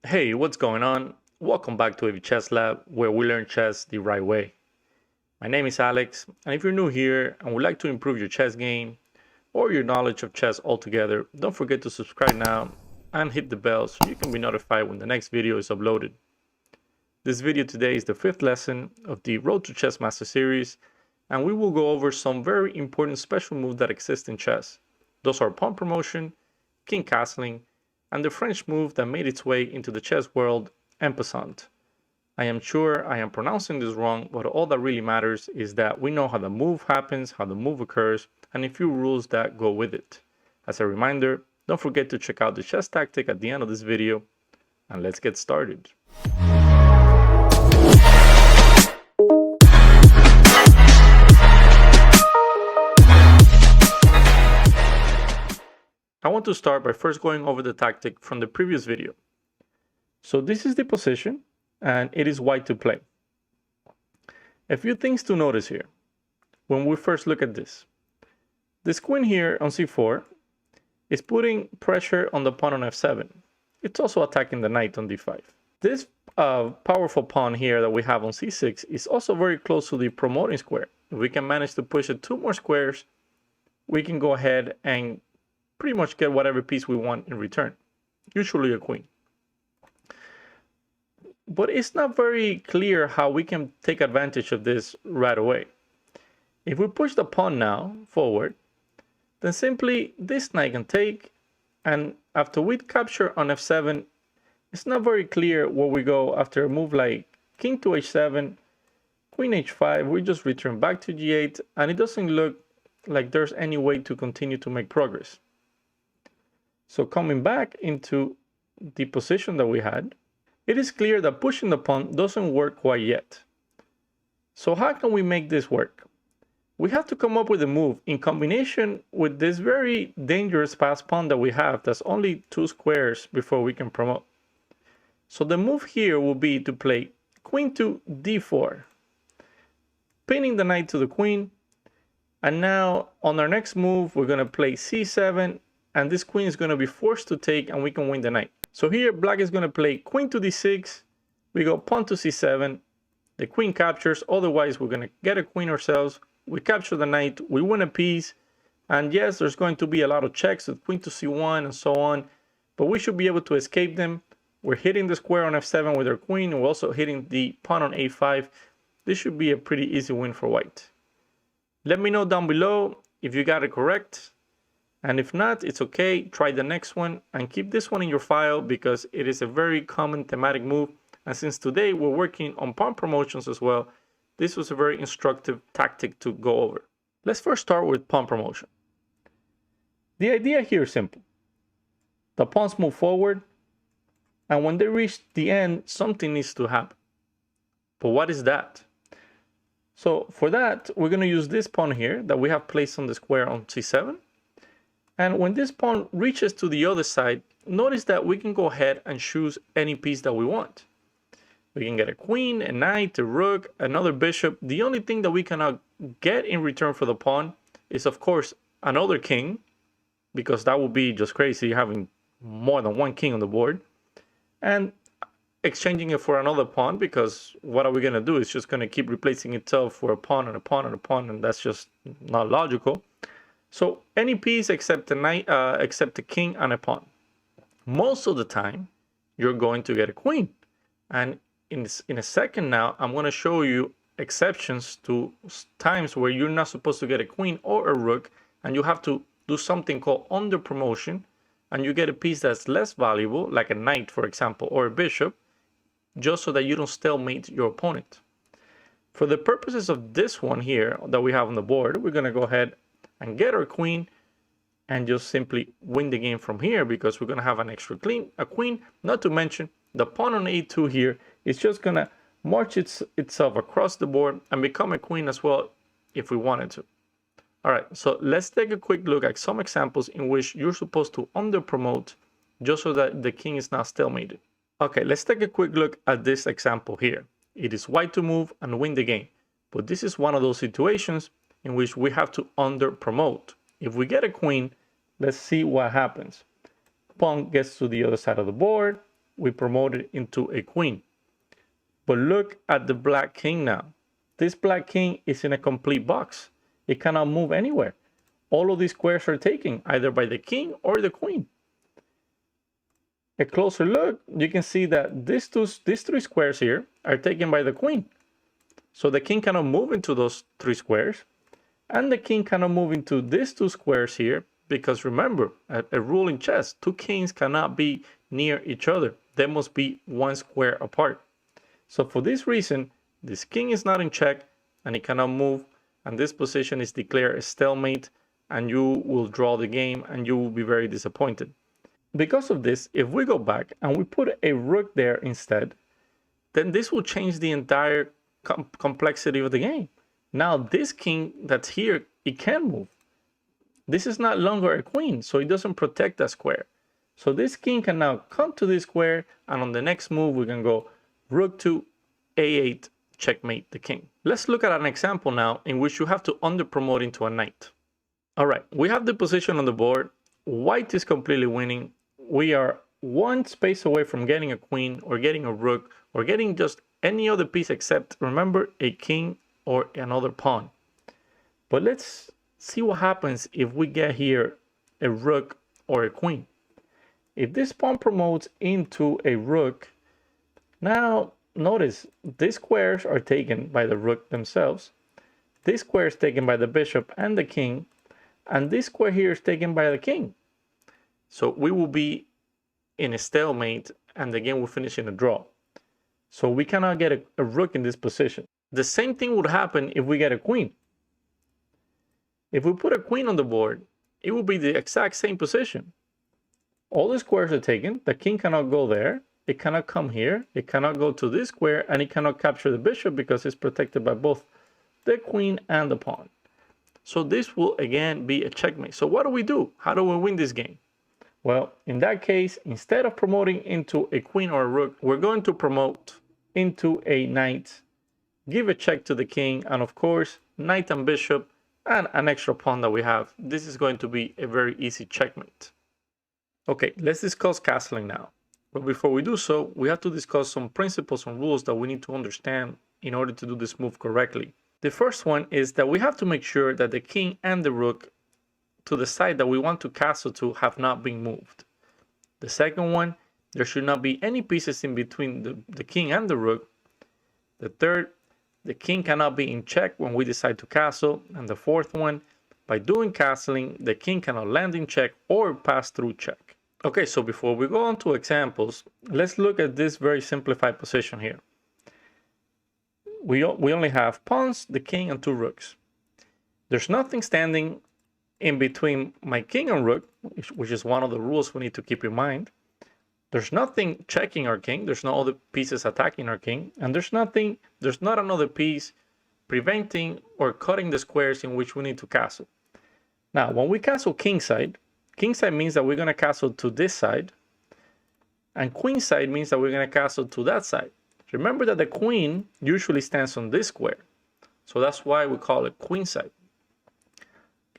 Hey, what's going on? Welcome back to AV Chess Lab, where we learn chess the right way. My name is Alex, and if you're new here and would like to improve your chess game or your knowledge of chess altogether, don't forget to subscribe now and hit the bell so you can be notified when the next video is uploaded. This video today is the 5th lesson of the Road to Chess Master series, and we will go over some very important special moves that exist in chess. Those are pawn promotion, king castling, and the French move that made its way into the chess world, En-passant. I am sure I am pronouncing this wrong, but all that really matters is that we know how the move happens, how the move occurs, and a few rules that go with it. As a reminder, don't forget to check out the chess tactic at the end of this video, and let's get started. I want to start by first going over the tactic from the previous video. So this is the position, and it is white to play. A few things to notice here when we first look at this. This queen here on c4 is putting pressure on the pawn on f7. It's also attacking the knight on d5. This powerful pawn here that we have on c6 is also very close to the promoting square. If we can manage to push it 2 more squares, we can go ahead and pretty much get whatever piece we want in return, usually a queen. But it's not very clear how we can take advantage of this right away. If we push the pawn now forward, then simply this knight can take, and after we capture on f7, it's not very clear where we go after a move like king to h7, queen h5, we just return back to g8, and it doesn't look like there's any way to continue to make progress. So coming back into the position that we had, it is clear that pushing the pawn doesn't work quite yet. So how can we make this work? We have to come up with a move in combination with this very dangerous pass pawn that we have that's only 2 squares before we can promote. So the move here will be to play queen to d4, pinning the knight to the queen, and now on our next move we're going to play c7, and this queen is going to be forced to take and we can win the knight. So here black is going to play queen to d6, we go pawn to c7, the queen captures, otherwise we're going to get a queen ourselves, we capture the knight, we win a piece, and yes, there's going to be a lot of checks with queen to c1 and so on, but we should be able to escape them. We're hitting the square on f7 with our queen, and we're also hitting the pawn on a5. This should be a pretty easy win for white. Let me know down below if you got it correct. And if not, it's okay, try the next one and keep this one in your file because it is a very common thematic move. And since today we're working on pawn promotions as well, this was a very instructive tactic to go over. Let's first start with pawn promotion. The idea here is simple. The pawns move forward, and when they reach the end, something needs to happen. But what is that? So for that, we're going to use this pawn here that we have placed on the square on c7. And when this pawn reaches to the other side, notice that we can go ahead and choose any piece that we want. We can get a queen, a knight, a rook, another bishop. The only thing that we cannot get in return for the pawn is, of course, another king, because that would be just crazy having more than one king on the board. And exchanging it for another pawn, because what are we going to do? It's just going to keep replacing itself for a pawn and a pawn and a pawn, and that's just not logical. So any piece except the knight, except the king and a pawn. Most of the time, you're going to get a queen. And in a second now, I'm going to show you exceptions to times where you're not supposed to get a queen or a rook, and you have to do something called under promotion, and you get a piece that's less valuable, like a knight, for example, or a bishop, just so that you don't stalemate your opponent. For the purposes of this one here that we have on the board, we're going to go ahead and get our queen and just simply win the game from here because we're going to have an extra queen, not to mention the pawn on a2 here is just going to march itself across the board and become a queen as well if we wanted to. All right, so let's take a quick look at some examples in which you're supposed to under promote just so that the king is not stalemated. Okay, let's take a quick look at this example here. It is white to move and win the game, but this is one of those situations in which we have to under promote. If we get a queen, let's see what happens. Pawn gets to the other side of the board, we promote it into a queen. But look at the black king now. This black king is in a complete box. It cannot move anywhere. All of these squares are taken either by the king or the queen. A closer look, you can see that these three squares here are taken by the queen. So the king cannot move into those three squares, and the king cannot move into these two squares here, because remember, a rule in chess, two kings cannot be near each other. They must be one square apart. So for this reason, this king is not in check and it cannot move, and this position is declared a stalemate, and you will draw the game and you will be very disappointed. Because of this, if we go back and we put a rook there instead, then this will change the entire complexity of the game. Now this king that's here, it can move. This is not longer a queen, so it doesn't protect that square. So this king can now come to this square, and on the next move we can go rook to a8, checkmate the king. Let's look at an example now in which you have to under-promote into a knight. All right, we have the position on the board. White is completely winning. We are one space away from getting a queen or getting a rook or getting just any other piece except, remember, a king or another pawn. But let's see what happens if we get here a rook or a queen. If this pawn promotes into a rook, now notice these squares are taken by the rook themselves. This square is taken by the bishop and the king, and this square here is taken by the king. So we will be in a stalemate, and the game will finish in a draw. So we cannot get a rook in this position. The same thing would happen if we get a queen. If we put a queen on the board, it will be the exact same position. All the squares are taken. The king cannot go there. It cannot come here. It cannot go to this square, and it cannot capture the bishop because it's protected by both the queen and the pawn. So this will again be a checkmate. So what do? How do we win this game? Well, in that case, instead of promoting into a queen or a rook, we're going to promote into a knight, give a check to the king, and of course, knight and bishop, and an extra pawn that we have. This is going to be a very easy checkmate. Okay, let's discuss castling now. But before we do so, we have to discuss some principles and rules that we need to understand in order to do this move correctly. The first one is that we have to make sure that the king and the rook to the side that we want to castle to have not been moved. The second one, there should not be any pieces in between the king and the rook. The third, the king cannot be in check when we decide to castle. And the fourth one, by doing castling, the king cannot land in check or pass through check. Okay, so before we go on to examples, let's look at this very simplified position here. We only have pawns, the king, and two rooks. There's nothing standing in between my king and rook, which is one of the rules we need to keep in mind. There's nothing checking our king. There's no other pieces attacking our king. And there's not another piece preventing or cutting the squares in which we need to castle. Now, when we castle kingside means that we're going to castle to this side. And queenside means that we're going to castle to that side. Remember that the queen usually stands on this square. So that's why we call it queenside.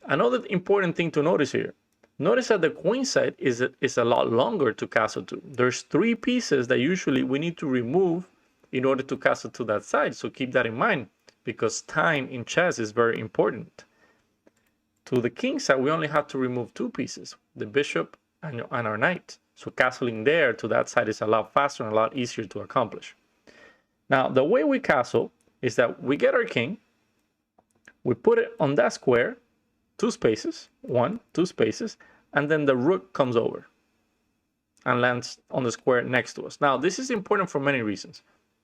Another important thing to notice here. Notice that the queenside is a lot longer to castle to. There's three pieces that usually we need to remove in order to castle to that side. So keep that in mind, because time in chess is very important. To the king side, we only have to remove two pieces, the bishop and our knight. So castling there to that side is a lot faster and a lot easier to accomplish. Now, the way we castle is that we get our king, we put it on that square, two spaces, two spaces, and then the rook comes over and lands on the square next to us. Now, this is important for many reasons.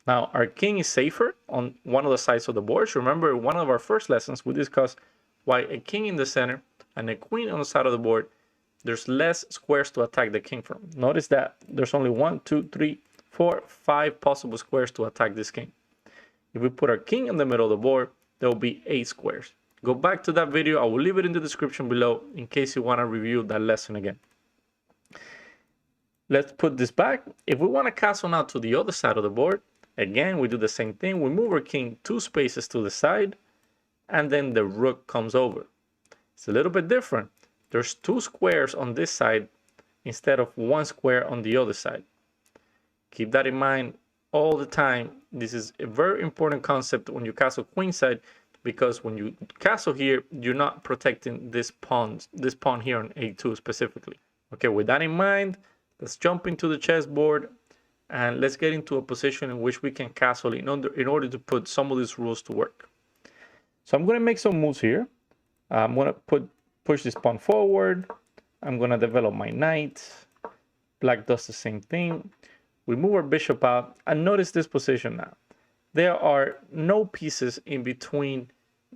Now, our king is safer on one of the sides of the board. So remember, in one of our first lessons, we discussed why a king in the center and a queen on the side of the board, there's less squares to attack the king from. Notice that there's only 1, 2, 3, 4, 5 possible squares to attack this king. If we put our king in the middle of the board, there will be 8 squares. Go back to that video. I will leave it in the description below in case you want to review that lesson again. Let's put this back. If we want to castle now to the other side of the board, again, we do the same thing. We move our king 2 spaces to the side, and then the rook comes over. It's a little bit different. There's 2 squares on this side instead of 1 square on the other side. Keep that in mind all the time. This is a very important concept when you castle queenside, because when you castle here, you're not protecting this pawn here on a2 specifically. Okay, with that in mind, let's jump into the chessboard and let's get into a position in which we can castle in order to put some of these rules to work. So I'm going to make some moves here. I'm going to push this pawn forward. I'm going to develop my knight. Black does the same thing. We move our bishop out, and notice this position now. There are no pieces in between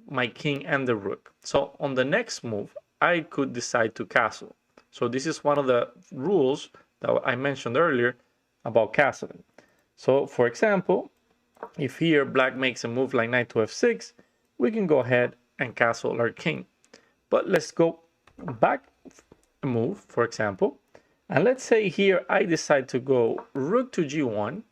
my king and the rook. So on the next move, I could decide to castle. So this is one of the rules that I mentioned earlier about castling. So for example, if here black makes a move like knight to f6, we can go ahead and castle our king. But let's go back a move, for example. And let's say here I decide to go rook to g1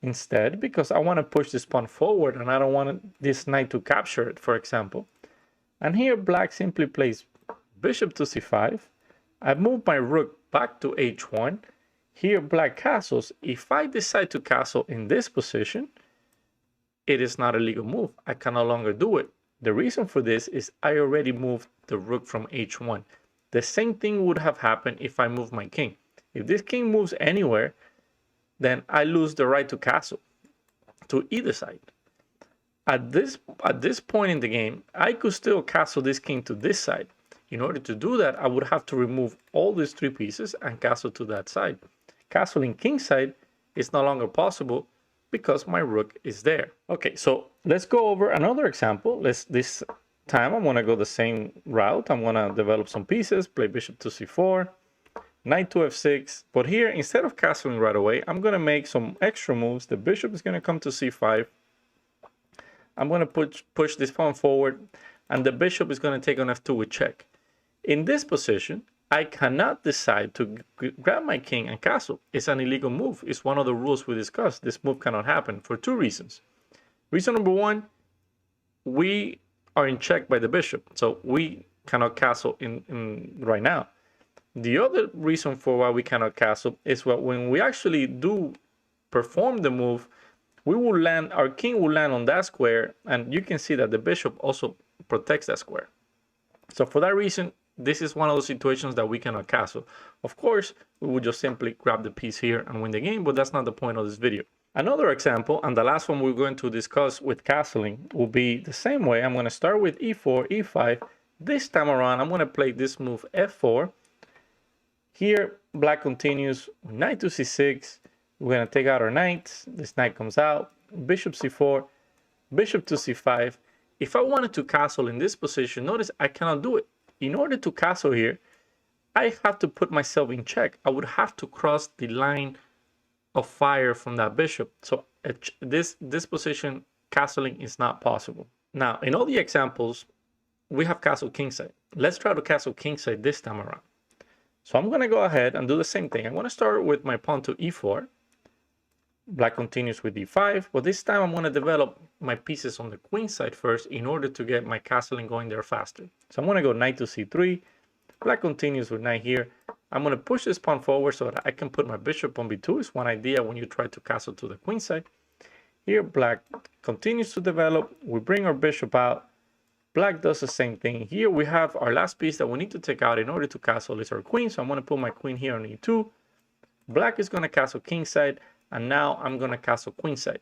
instead, because I want to push this pawn forward and I don't want this knight to capture it, for example. And here black simply plays bishop to c5. I move my rook back to h1. Here black castles. If I decide to castle in this position, it is not a legal move. I can no longer do it. The reason for this is I already moved the rook from h1. The same thing would have happened if I move my king. If this king moves anywhere, then I lose the right to castle to either side. At this point in the game, I could still castle this king to this side. In order to do that, I would have to remove all these three pieces and castle to that side. Castling kingside is no longer possible because my rook is there. Okay, so let's go over another example. This time I'm going to go the same route. I'm going to develop some pieces, play bishop to c4, knight to f6. But here, instead of castling right away, I'm going to make some extra moves. The bishop is going to come to c5. I'm going to push this pawn forward, and the bishop is going to take on f2 with check. In this position, I cannot decide to grab my king and castle. It's an illegal move. It's one of the rules we discussed. This move cannot happen for two reasons. Reason number one, we are in check by the bishop, so we cannot castle in right now. The other reason for why we cannot castle is when we actually do perform the move, we will land, our king will land on that square, and you can see that the bishop also protects that square. So for that reason, this is one of those situations that we cannot castle. Of course, we would just simply grab the piece here and win the game, but that's not the point of this video. Another example, and the last one we're going to discuss with castling, will be the same way. I'm going to start with e4, e5. This time around, I'm going to play this move f4. Here, black continues, knight to c6. We're going to take out our knight. This knight comes out, bishop c4, bishop to c5. If I wanted to castle in this position, notice I cannot do it. In order to castle here, I have to put myself in check. I would have to cross the line of fire from that bishop. So this position, castling is not possible. Now, in all the examples, we have castled kingside. Let's try to castle kingside this time around. So I'm going to go ahead and do the same thing. I'm going to start with my pawn to e4. Black continues with e5, but this time I'm going to develop my pieces on the queen side first in order to get my castling going there faster. So I'm going to go knight to c3. Black continues with knight here. I'm going to push this pawn forward so that I can put my bishop on b2. It's one idea when you try to castle to the queen side. Here, black continues to develop. We bring our bishop out. Black does the same thing. Here we have our last piece that we need to take out in order to castle is our queen. So I'm going to put my queen here on e2. Black is going to castle kingside. And now I'm going to castle queenside.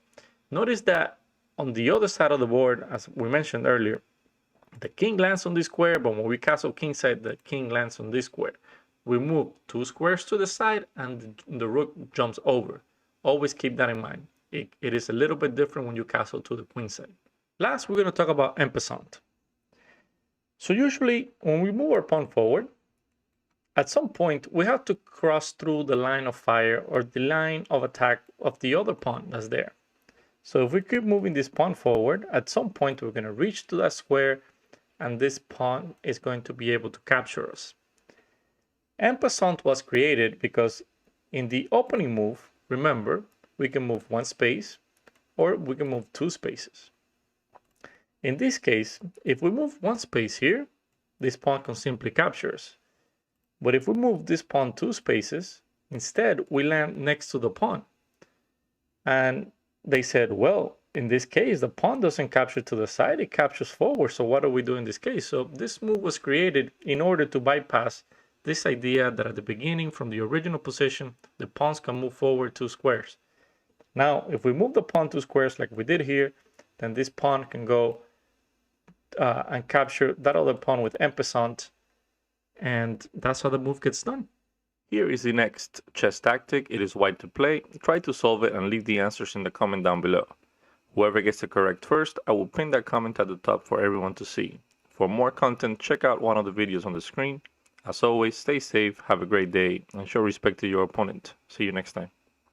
Notice that on the other side of the board, as we mentioned earlier, the king lands on this square, but when we castle kingside, the king lands on this square. We move two squares to the side and the rook jumps over. Always keep that in mind. It is a little bit different when you castle to the queenside. Last, we're going to talk about en-passant. So usually when we move our pawn forward, at some point, we have to cross through the line of fire or the line of attack of the other pawn that's there. So if we keep moving this pawn forward, at some point we're going to reach to that square and this pawn is going to be able to capture us. En-passant was created because in the opening move, remember, we can move one space or we can move two spaces. In this case, if we move one space here, this pawn can simply capture us. But if we move this pawn two spaces, instead we land next to the pawn. And they said, well, in this case, the pawn doesn't capture to the side, it captures forward. So what do we do in this case? So this move was created in order to bypass this idea that at the beginning, from the original position, the pawns can move forward 2 squares. Now, if we move the pawn 2 squares like we did here, then this pawn can go and capture that other pawn with en-passant, and that's how the move gets done. Here is the next chess tactic. It is white to play. Try to solve it and leave the answers in the comment down below. Whoever gets it correct first, I will pin that comment at the top for everyone to see. For more content, check out one of the videos on the screen. As always, stay safe, have a great day, and show respect to your opponent. See you next time.